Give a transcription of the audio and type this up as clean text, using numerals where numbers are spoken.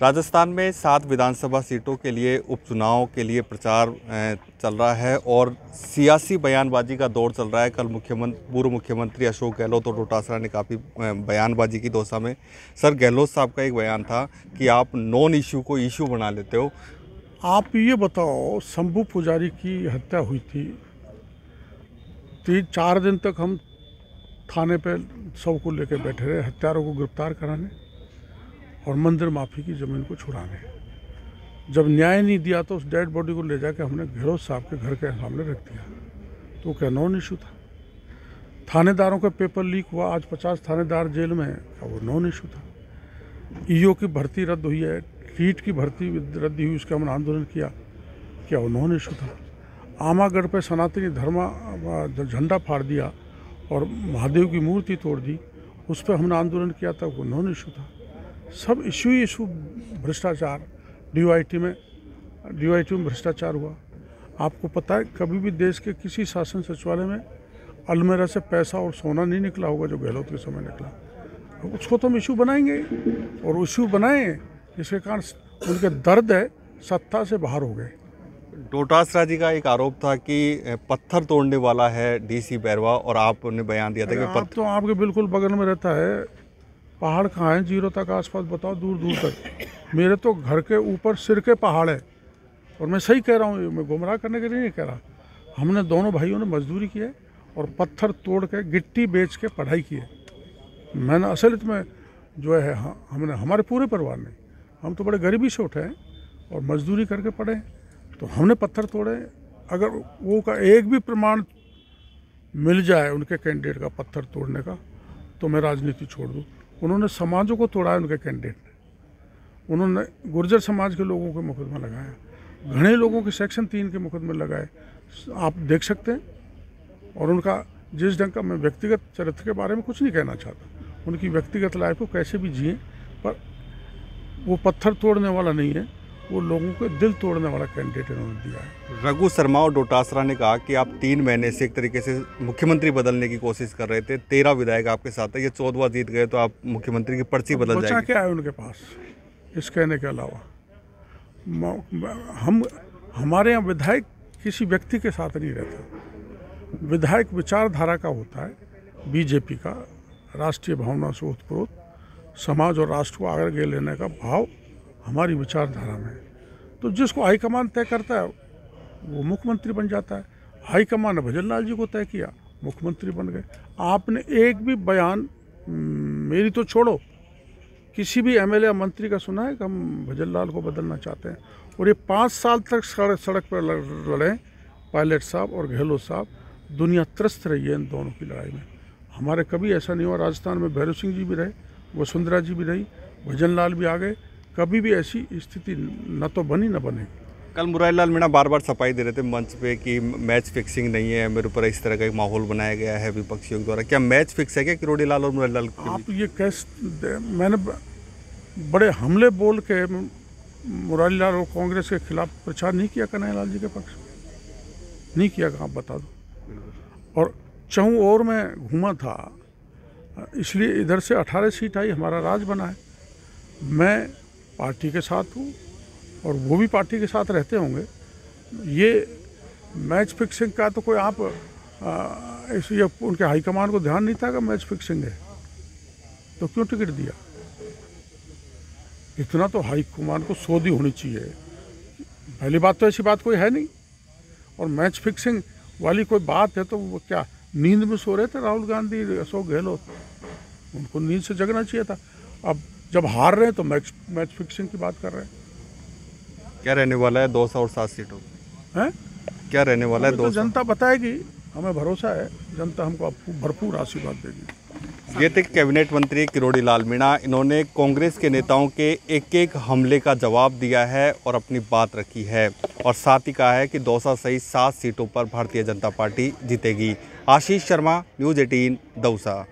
राजस्थान में 7 विधानसभा सीटों के लिए उपचुनाव के लिए प्रचार चल रहा है और सियासी बयानबाजी का दौर चल रहा है। कल पूर्व मुख्यमंत्री अशोक गहलोत और डोटासरा ने काफ़ी बयानबाजी की दौसा में। सर, गहलोत साहब का एक बयान था कि आप नॉन इशू को इशू बना लेते हो। आप ये बताओ, शंभू पुजारी की हत्या हुई थी, 3-4 दिन तक हम थाने पे सबको लेके बैठे रहे, हत्यारों को गिरफ्तार कराने और मंदिर माफी की ज़मीन को छुड़ाने। जब न्याय नहीं दिया तो उस डेड बॉडी को ले जाके हमने गहलोत साहब के घर के सामने रख दिया। तो क्या नॉन इशू था? थानेदारों का पेपर लीक हुआ, आज 50 थानेदार जेल में है, क्या वो नॉन इशू था? ईओ की भर्ती रद्द हुई है, रीट की भर्ती रद्द हुई, उसका हमने आंदोलन किया, क्या वो नॉन इशू था? आमागढ़ पे सनातनी धर्म झंडा फाड़ दिया और महादेव की मूर्ति तोड़ दी, उस पर हमने आंदोलन किया था, वो नॉन इशू था? सब इशू ही इशू। भ्रष्टाचार, डीओआईटी में भ्रष्टाचार हुआ। आपको पता है, कभी भी देश के किसी शासन सचिवालय में अलमेरा से पैसा और सोना नहीं निकला होगा जो गहलोत के समय निकला। उसको तो हम इशू बनाएंगे और इशू बनाए, जिसके कारण उनके दर्द है सत्ता से बाहर हो गए। डोटासरा जी का एक आरोप था कि पत्थर तोड़ने वाला है डीसी बैरवा, और आपने बयान दिया था कि तो आपके बिल्कुल बगल में रहता है। पहाड़ कहाँ हैं जीरो तक आसपास? बताओ, दूर दूर तक। मेरे तो घर के ऊपर सिर के पहाड़ है, और मैं सही कह रहा हूँ, मैं गुमराह करने के लिए नहीं कह रहा। हमने दोनों भाइयों ने मजदूरी की है और पत्थर तोड़ के गिट्टी बेच के पढ़ाई की है। मैंने असलियत में जो है, हमने, हमारे पूरे परिवार ने, हम तो बड़े गरीबी से उठे हैं और मजदूरी करके पढ़े, तो हमने पत्थर तोड़े। अगर वो का एक भी प्रमाण मिल जाए उनके कैंडिडेट का पत्थर तोड़ने का, तो मैं राजनीति छोड़ दूँ। उन्होंने समाजों को तोड़ा है उनके कैंडिडेट ने। उन्होंने गुर्जर समाज के लोगों के मुकदमा लगाया, घने लोगों के सेक्शन 3 के मुकदमे लगाए, आप देख सकते हैं। और उनका जिस ढंग का, मैं व्यक्तिगत चरित्र के बारे में कुछ नहीं कहना चाहता, उनकी व्यक्तिगत लाइफ को कैसे भी जिए, पर वो पत्थर तोड़ने वाला नहीं है, वो लोगों के दिल तोड़ने वाला कैंडिडेट इन्होंने दिया है। रघु शर्मा और डोटासरा ने कहा कि आप 3 महीने से एक तरीके से मुख्यमंत्री बदलने की कोशिश कर रहे थे। 13 विधायक आपके साथ है, ये 14वां जीत गए तो आप मुख्यमंत्री की पर्ची बदल जाएगी। क्या है उनके पास इस कहने के अलावा? हमारे यहाँ विधायक किसी व्यक्ति के साथ नहीं रहता। विधायक विचारधारा का होता है, बीजेपी का, राष्ट्रीय भावना से ओतप्रोत समाज और राष्ट्र को आगे लेने का भाव हमारी विचारधारा में। तो जिसको हाईकमान तय करता है वो मुख्यमंत्री बन जाता है। हाईकमान ने भजन लाल जी को तय किया, मुख्यमंत्री बन गए। आपने एक भी बयान, मेरी तो छोड़ो, किसी भी एमएलए मंत्री का सुना है कि हम भजन लाल को बदलना चाहते हैं? और ये 5 साल तक सड़क पर लड़े पायलट साहब और गहलोत साहब, दुनिया त्रस्त रही है इन दोनों की लड़ाई में। हमारे कभी ऐसा नहीं हुआ। राजस्थान में भैरव सिंह जी भी रहे, वसुंधरा जी भी रही, भजन लाल भी आ गए, कभी भी ऐसी स्थिति न तो बनी न बनेगी। कल मुरारी लाल मीणा बार बार सफाई दे रहे थे मंच पे कि मैच फिक्सिंग नहीं है, मेरे ऊपर इस तरह का एक माहौल बनाया गया है विपक्षियों द्वारा। क्या मैच फिक्स है क्या किरोड़ी लाल और मुरारी लाल? आप ये कैसे, मैंने बड़े हमले बोल के मुरारी लाल और कांग्रेस के खिलाफ प्रचार नहीं किया कन्हैया लाल जी के पक्ष में? नहीं किया, आप बता दो। और चहुं ओर में घूमा था, इसलिए इधर से 18 सीट आई, हमारा राज बना है। मैं पार्टी के साथ हूँ और वो भी पार्टी के साथ रहते होंगे। ये मैच फिक्सिंग का तो कोई आप इसलिए उनके हाईकमान को ध्यान नहीं था कि मैच फिक्सिंग है, तो क्यों टिकट दिया? इतना तो हाईकमान को सोधी होनी चाहिए। पहली बात तो ऐसी बात कोई है नहीं, और मैच फिक्सिंग वाली कोई बात है तो वो क्या नींद में सो रहे थे राहुल गांधी, अशोक गहलोत? उनको नींद से जगना चाहिए था। अब जब हार रहे हैं तो मैच फिक्सिंग की बात कर रहे हैं। क्या रहने वाला है 200 और 7 सीटों हैं? क्या रहने वाला है? तो जनता बताएगी, हमें भरोसा है जनता हमको भरपूर आशीर्वाद देगी। ये थे कैबिनेट मंत्री किरोड़ी लाल मीणा। इन्होंने कांग्रेस के नेताओं के एक हमले का जवाब दिया है और अपनी बात रखी है, और साथ ही कहा है कि दौसा सहित 7 सीटों पर भारतीय जनता पार्टी जीतेगी। आशीष शर्मा, न्यूज़ 18, दौसा।